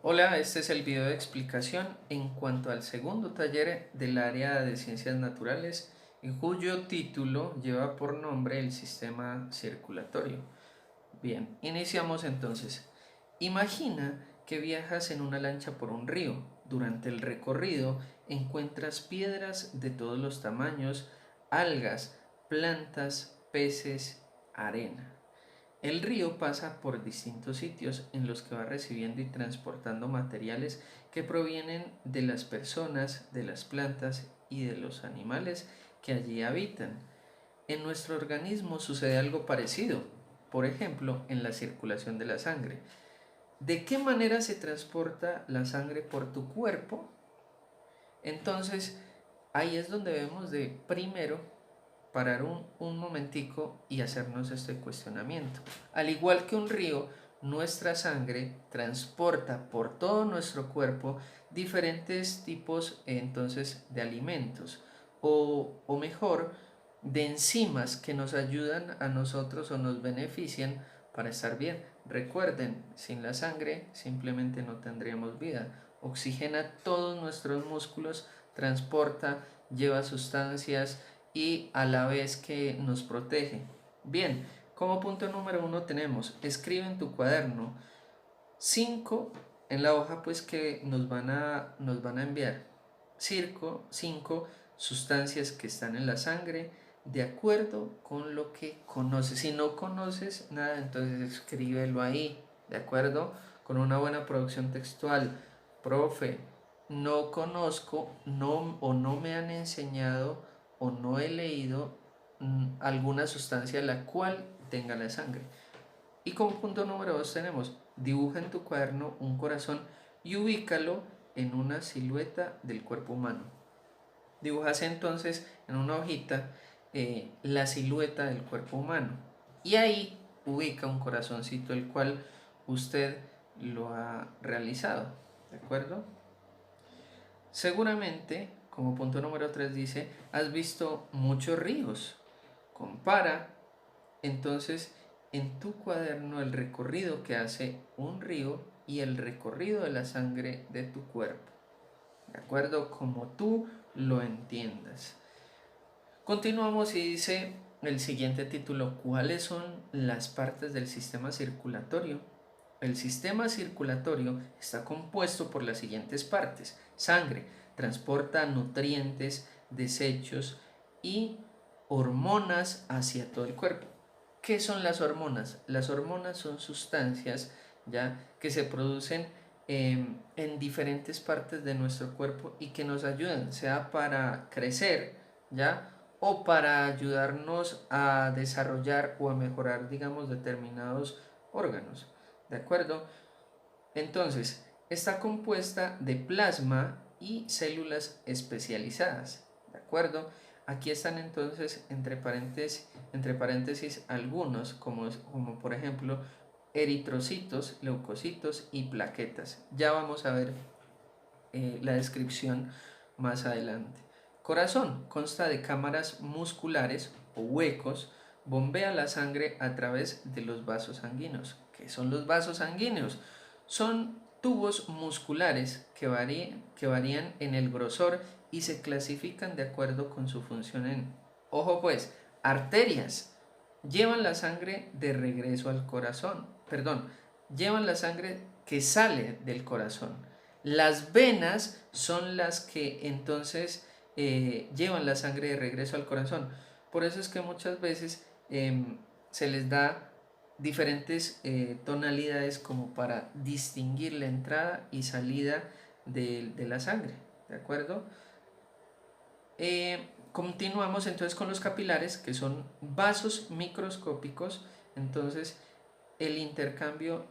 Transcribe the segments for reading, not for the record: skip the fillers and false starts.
Hola, este es el video de explicación en cuanto al segundo taller del área de ciencias naturales, en cuyo título lleva por nombre el sistema circulatorio. Bien, iniciamos entonces. Imagina que viajas en una lancha por un río. Durante el recorrido encuentras piedras de todos los tamaños, algas, plantas, peces, arena. El río pasa por distintos sitios en los que va recibiendo y transportando materiales que provienen de las personas, de las plantas y de los animales que allí habitan. En nuestro organismo sucede algo parecido, por ejemplo, en la circulación de la sangre. ¿De qué manera se transporta la sangre por tu cuerpo? Entonces, ahí es donde debemos de primero parar un momentico y hacernos este cuestionamiento. Al igual que un río, nuestra sangre transporta por todo nuestro cuerpo diferentes tipos entonces de alimentos o mejor de enzimas que nos ayudan a nosotros o nos benefician para estar bien. Recuerden, sin la sangre simplemente no tendríamos vida. Oxigena todos nuestros músculos, transporta, lleva sustancias y a la vez que nos protege. Bien, como punto número 1 tenemos, escribe en tu cuaderno 5 en la hoja pues que nos van a enviar. 5 sustancias que están en la sangre de acuerdo con lo que conoces. Si no conoces nada, entonces escríbelo ahí, de acuerdo con una buena producción textual. Profe, no conozco, no me han enseñado o no he leído alguna sustancia la cual tenga la sangre. Y como punto número 2 tenemos, dibuja en tu cuaderno un corazón y ubícalo en una silueta del cuerpo humano. Dibujas entonces en una hojita la silueta del cuerpo humano y ahí ubica un corazoncito el cual usted lo ha realizado, ¿de acuerdo? Seguramente, como punto número 3 dice, has visto muchos ríos. Compara entonces en tu cuaderno el recorrido que hace un río y el recorrido de la sangre de tu cuerpo, de acuerdo como tú lo entiendas. Continuamos y dice el siguiente título, ¿cuáles son las partes del sistema circulatorio? El sistema circulatorio está compuesto por las siguientes partes. Sangre, transporta nutrientes, desechos y hormonas hacia todo el cuerpo. ¿Qué son las hormonas? Las hormonas son sustancias ya que se producen en diferentes partes de nuestro cuerpo y que nos ayudan, sea para crecer, ya, o para ayudarnos a desarrollar o a mejorar, digamos, determinados órganos. ¿De acuerdo? Entonces, está compuesta de plasma y células especializadas. ¿De acuerdo? Aquí están entonces entre paréntesis algunos, como por ejemplo eritrocitos, leucocitos y plaquetas. Ya vamos a ver la descripción más adelante. Corazón consta de cámaras musculares o huecos, bombea la sangre a través de los vasos sanguíneos. ¿Qué son los vasos sanguíneos? Son tubos musculares que varían en el grosor y se clasifican de acuerdo con su función en, ojo pues, arterias. Llevan la sangre de regreso al corazón, perdón, llevan la sangre que sale del corazón. Las venas son las que entonces llevan la sangre de regreso al corazón. Por eso es que muchas veces se les da diferentes tonalidades como para distinguir la entrada y salida de la sangre, ¿de acuerdo? Continuamos entonces con los capilares, que son vasos microscópicos. Entonces el intercambio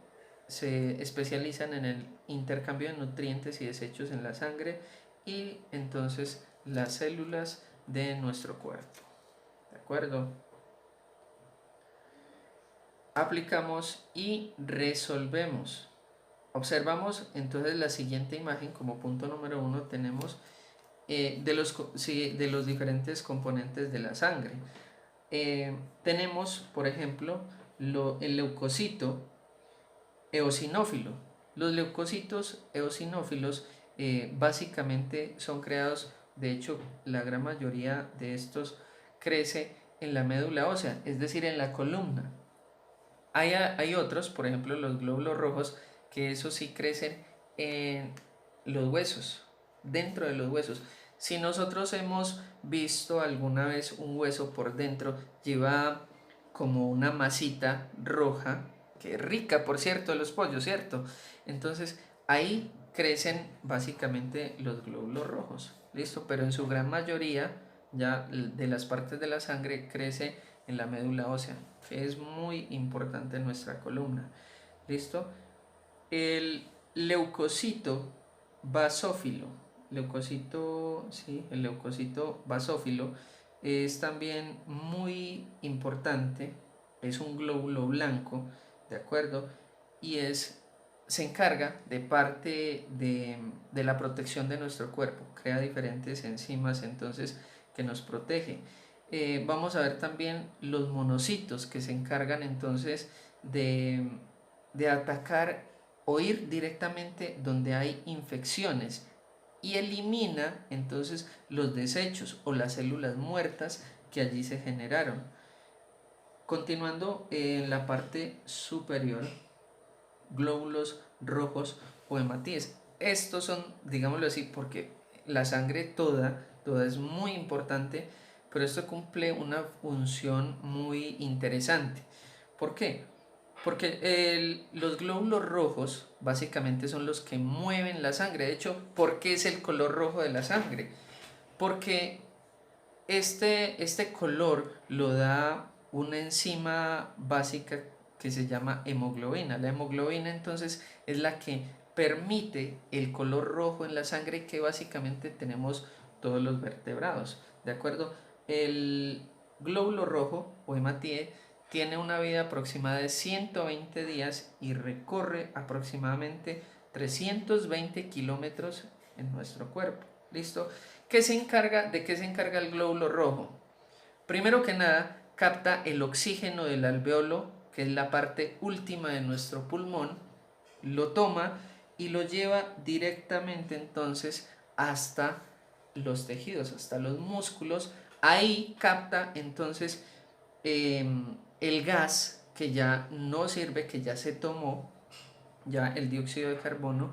se especializan en el intercambio de nutrientes y desechos en la sangre y entonces las células de nuestro cuerpo, ¿de acuerdo? Aplicamos y resolvemos. Observamos entonces la siguiente imagen. Como punto número 1 tenemos de los diferentes componentes de la sangre. Tenemos, por ejemplo, el leucocito eosinófilo. Los leucocitos eosinófilos básicamente son creados, de hecho la gran mayoría de estos crece en la médula ósea, es decir, en la columna. Hay otros, por ejemplo los glóbulos rojos, que esos sí crecen en los huesos, dentro de los huesos. Si nosotros hemos visto alguna vez un hueso por dentro, lleva como una masita roja, que es rica, por cierto, de los pollos, ¿cierto? Entonces ahí crecen básicamente los glóbulos rojos, ¿listo? Pero en su gran mayoría, ya de las partes de la sangre, crece en la médula ósea, que es muy importante en nuestra columna, ¿listo? El leucocito basófilo, el leucocito basófilo es también muy importante, es un glóbulo blanco, ¿de acuerdo? Y se encarga de parte de la protección de nuestro cuerpo, crea diferentes enzimas entonces que nos protege. Vamos a ver también los monocitos que se encargan entonces de atacar o ir directamente donde hay infecciones y elimina entonces los desechos o las células muertas que allí se generaron. Continuando en la parte superior, glóbulos rojos o hematíes. Estos son, digámoslo así, porque la sangre toda es muy importante, pero esto cumple una función muy interesante. ¿Por qué? Porque los glóbulos rojos básicamente son los que mueven la sangre. De hecho, ¿por qué es el color rojo de la sangre? Porque este color lo da una enzima básica que se llama hemoglobina. La hemoglobina entonces es la que permite el color rojo en la sangre que básicamente tenemos todos los vertebrados. ¿De acuerdo? El glóbulo rojo o hematíe tiene una vida aproximada de 120 días y recorre aproximadamente 320 kilómetros en nuestro cuerpo. ¿Listo? ¿De qué se encarga el glóbulo rojo? Primero que nada, capta el oxígeno del alveolo, que es la parte última de nuestro pulmón, lo toma y lo lleva directamente entonces hasta los tejidos, hasta los músculos. Ahí capta entonces el gas que ya no sirve, que ya se tomó, ya el dióxido de carbono,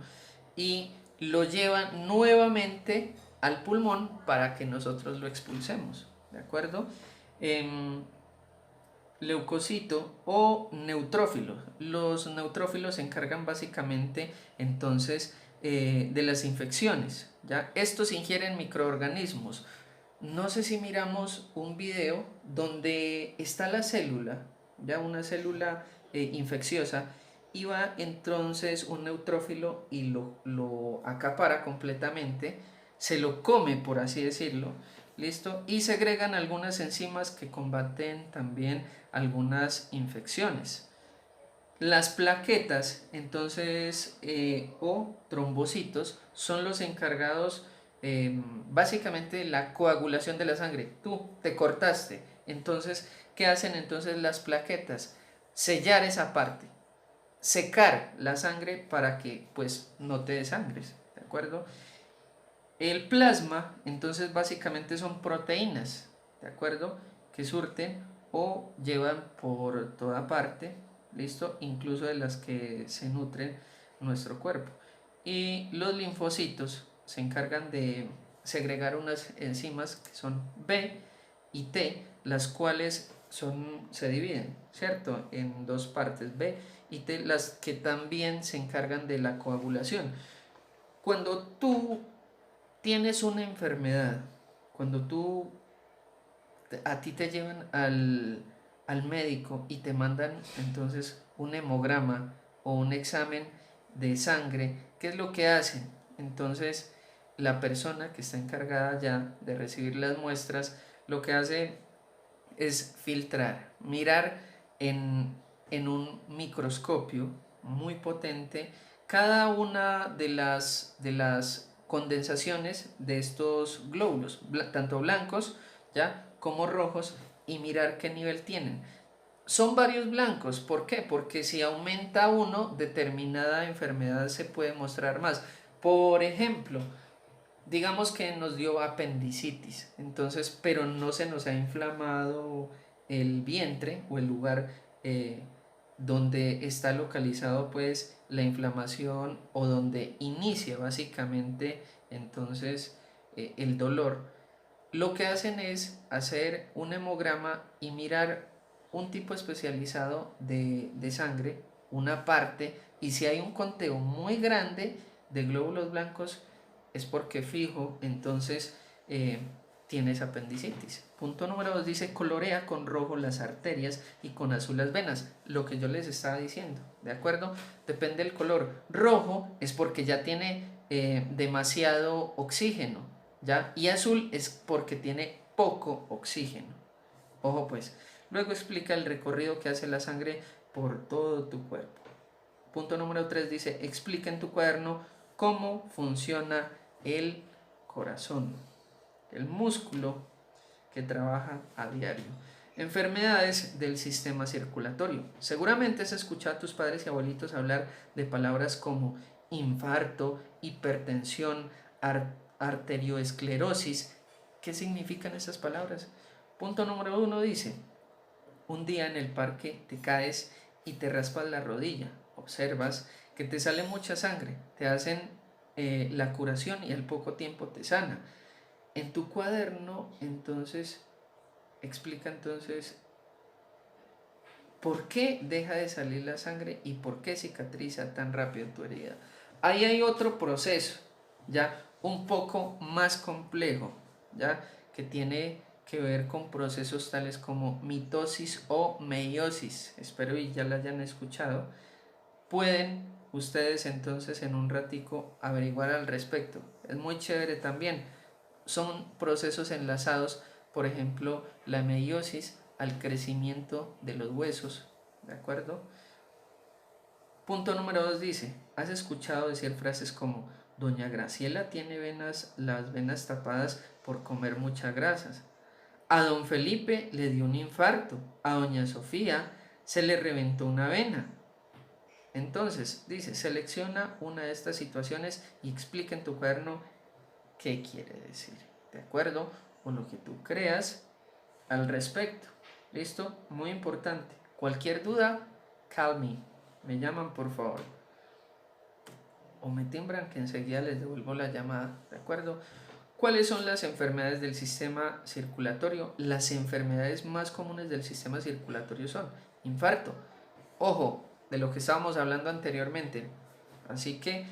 y lo lleva nuevamente al pulmón para que nosotros lo expulsemos, ¿de acuerdo? Leucocito o neutrófilo. Los neutrófilos se encargan básicamente entonces de las infecciones, ¿ya? Estos ingieren microorganismos. No sé si miramos un video donde está la célula, ya una célula infecciosa, y va entonces un neutrófilo y lo acapara completamente, se lo come, por así decirlo, ¿listo? Y segregan algunas enzimas que combaten también algunas infecciones. Las plaquetas, entonces, o trombocitos, son los encargados básicamente de la coagulación de la sangre. Tú te cortaste, entonces, ¿qué hacen entonces las plaquetas? Sellar esa parte, secar la sangre para que pues no te desangres, ¿de acuerdo? El plasma, entonces, básicamente son proteínas, ¿de acuerdo? Que surten o llevan por toda parte, ¿listo? Incluso de las que se nutren nuestro cuerpo. Y los linfocitos se encargan de segregar unas enzimas que son B y T, las cuales se dividen, ¿cierto? En dos partes, B y T, las que también se encargan de la coagulación. Cuando tú tienes una enfermedad, cuando a ti te llevan al médico y te mandan entonces un hemograma o un examen de sangre, ¿qué es lo que hacen? Entonces la persona que está encargada ya de recibir las muestras, lo que hace es filtrar, mirar en un microscopio muy potente cada una de las condensaciones de estos glóbulos, tanto blancos ya como rojos, y mirar qué nivel tienen. Son varios blancos. ¿Por qué? Porque si aumenta uno, determinada enfermedad se puede mostrar más. Por ejemplo, digamos que nos dio apendicitis, entonces, pero no se nos ha inflamado el vientre o el lugar eh, donde está localizado pues la inflamación o donde inicia básicamente entonces el dolor. Lo que hacen es hacer un hemograma y mirar un tipo especializado de sangre, una parte, y si hay un conteo muy grande de glóbulos blancos, es porque fijo, entonces tienes apendicitis. Punto número 2 dice colorea con rojo las arterias y con azul las venas. Lo que yo les estaba diciendo, ¿de acuerdo? Depende del color. Rojo es porque ya tiene demasiado oxígeno, ¿ya? Y azul es porque tiene poco oxígeno. Ojo pues. Luego explica el recorrido que hace la sangre por todo tu cuerpo. Punto número 3 dice, explica en tu cuaderno cómo funciona el corazón, el músculo que trabaja a diario. Enfermedades del sistema circulatorio. Seguramente has escuchado a tus padres y abuelitos hablar de palabras como infarto, hipertensión, arterioesclerosis. ¿Qué significan esas palabras? Punto número 1 dice, un día en el parque te caes y te raspas la rodilla. Observas que te sale mucha sangre, te hacen la curación y al poco tiempo te sana. En tu cuaderno, entonces, explica entonces por qué deja de salir la sangre y por qué cicatriza tan rápido tu herida. Ahí hay otro proceso, ya un poco más complejo, ya que tiene que ver con procesos tales como mitosis o meiosis. Espero y ya la hayan escuchado. Pueden ustedes entonces en un ratico averiguar al respecto. Es muy chévere también. Son procesos enlazados, por ejemplo, la meiosis al crecimiento de los huesos, ¿de acuerdo? Punto número 2 dice, ¿has escuchado decir frases como Doña Graciela tiene las venas tapadas por comer muchas grasas? A don Felipe le dio un infarto, a doña Sofía se le reventó una vena. Entonces, dice, selecciona una de estas situaciones y explica en tu cuaderno qué quiere decir, ¿de acuerdo? O lo que tú creas al respecto. ¿Listo? Muy importante. Cualquier duda, call me llaman por favor. O me timbran que enseguida les devuelvo la llamada, ¿de acuerdo? ¿Cuáles son las enfermedades del sistema circulatorio? Las enfermedades más comunes del sistema circulatorio son infarto. Ojo, de lo que estábamos hablando anteriormente. Así que,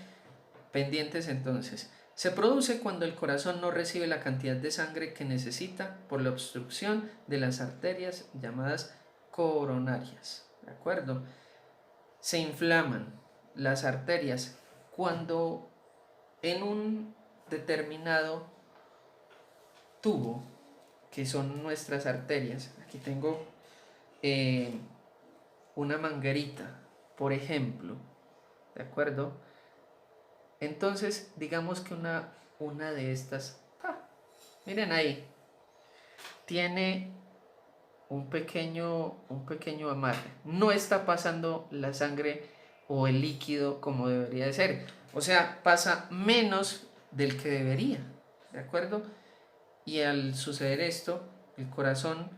pendientes entonces. Se produce cuando el corazón no recibe la cantidad de sangre que necesita por la obstrucción de las arterias llamadas coronarias. ¿De acuerdo? Se inflaman las arterias cuando en un determinado tubo, que son nuestras arterias, aquí tengo una manguerita, por ejemplo, ¿de acuerdo? Entonces, digamos que una de estas, miren ahí, tiene un pequeño amarre. No está pasando la sangre o el líquido como debería de ser. O sea, pasa menos del que debería, ¿de acuerdo? Y al suceder esto, el corazón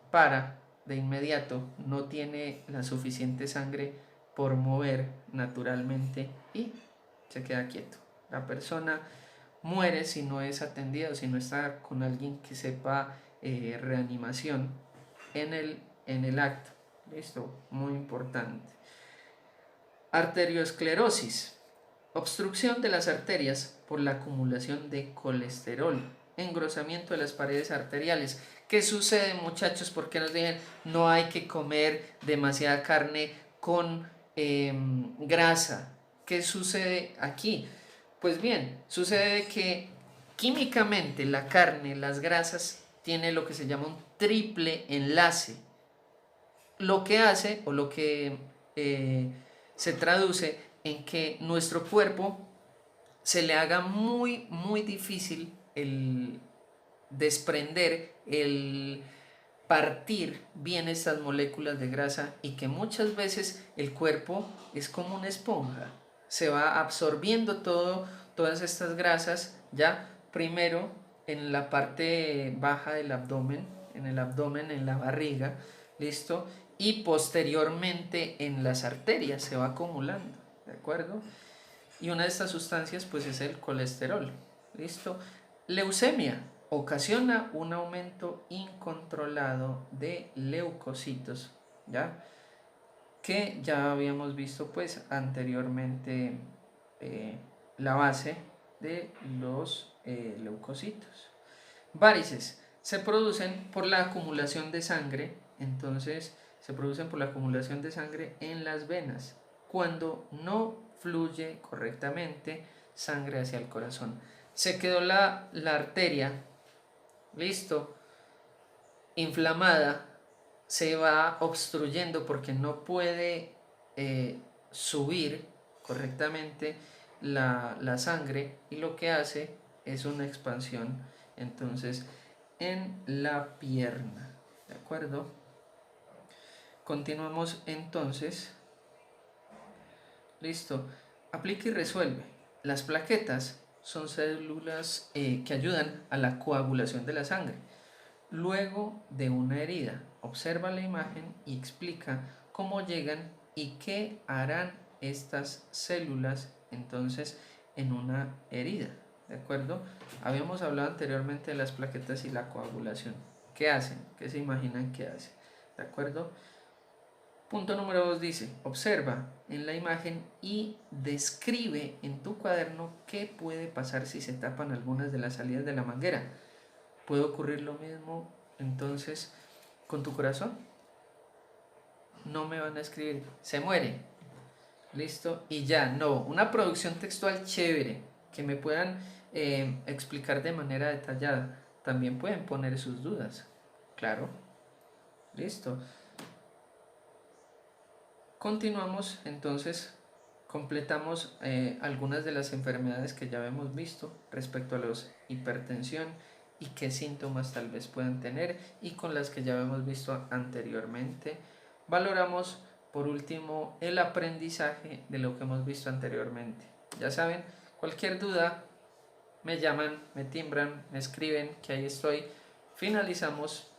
para de inmediato, no tiene la suficiente sangre por mover naturalmente y se queda quieto. La persona muere si no es atendida o si no está con alguien que sepa reanimación en el acto. ¿Listo? Muy importante. Arteriosclerosis. Obstrucción de las arterias por la acumulación de colesterol. Engrosamiento de las paredes arteriales. ¿Qué sucede, muchachos? Porque nos dicen no hay que comer demasiada carne con grasa. ¿Qué sucede aquí? Pues bien, sucede que químicamente la carne, las grasas, tiene lo que se llama un triple enlace. Lo que hace o lo que se traduce en que nuestro cuerpo se le haga muy difícil el desprender, el partir bien estas moléculas de grasa y que muchas veces el cuerpo es como una esponja, se va absorbiendo todas estas grasas ya primero en la parte baja del abdomen, en la barriga, listo, y posteriormente en las arterias se va acumulando, ¿de acuerdo? Y una de estas sustancias pues es el colesterol, listo. Leucemia ocasiona un aumento incontrolado de leucocitos, ¿ya? Que ya habíamos visto pues anteriormente la base de los leucocitos. Varices se producen por la acumulación de sangre, entonces se producen por la acumulación de sangre en las venas cuando no fluye correctamente sangre hacia el corazón. Se quedó la arteria, listo, inflamada, se va obstruyendo porque no puede subir correctamente la sangre y lo que hace es una expansión entonces en la pierna, ¿de acuerdo? Continuamos entonces, listo, aplica y resuelve. Las plaquetas son células que ayudan a la coagulación de la sangre. Luego de una herida, observa la imagen y explica cómo llegan y qué harán estas células entonces en una herida, ¿de acuerdo? Habíamos hablado anteriormente de las plaquetas y la coagulación. ¿Qué hacen? ¿Qué se imaginan que hacen? ¿De acuerdo? Punto número 2 dice, observa en la imagen y describe en tu cuaderno qué puede pasar si se tapan algunas de las salidas de la manguera. ¿Puede ocurrir lo mismo entonces con tu corazón? No me van a escribir, se muere, listo, y ya, no, una producción textual chévere, que me puedan explicar de manera detallada. También pueden poner sus dudas, claro, listo. Continuamos entonces, completamos algunas de las enfermedades que ya habíamos visto respecto a la hipertensión y qué síntomas tal vez puedan tener y con las que ya habíamos visto anteriormente. Valoramos por último el aprendizaje de lo que hemos visto anteriormente. Ya saben, cualquier duda me llaman, me timbran, me escriben, que ahí estoy. Finalizamos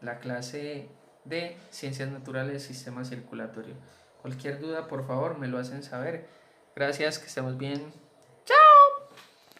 la clase de Ciencias Naturales, Sistema Circulatorio. Cualquier duda, por favor, me lo hacen saber. Gracias, que estemos bien.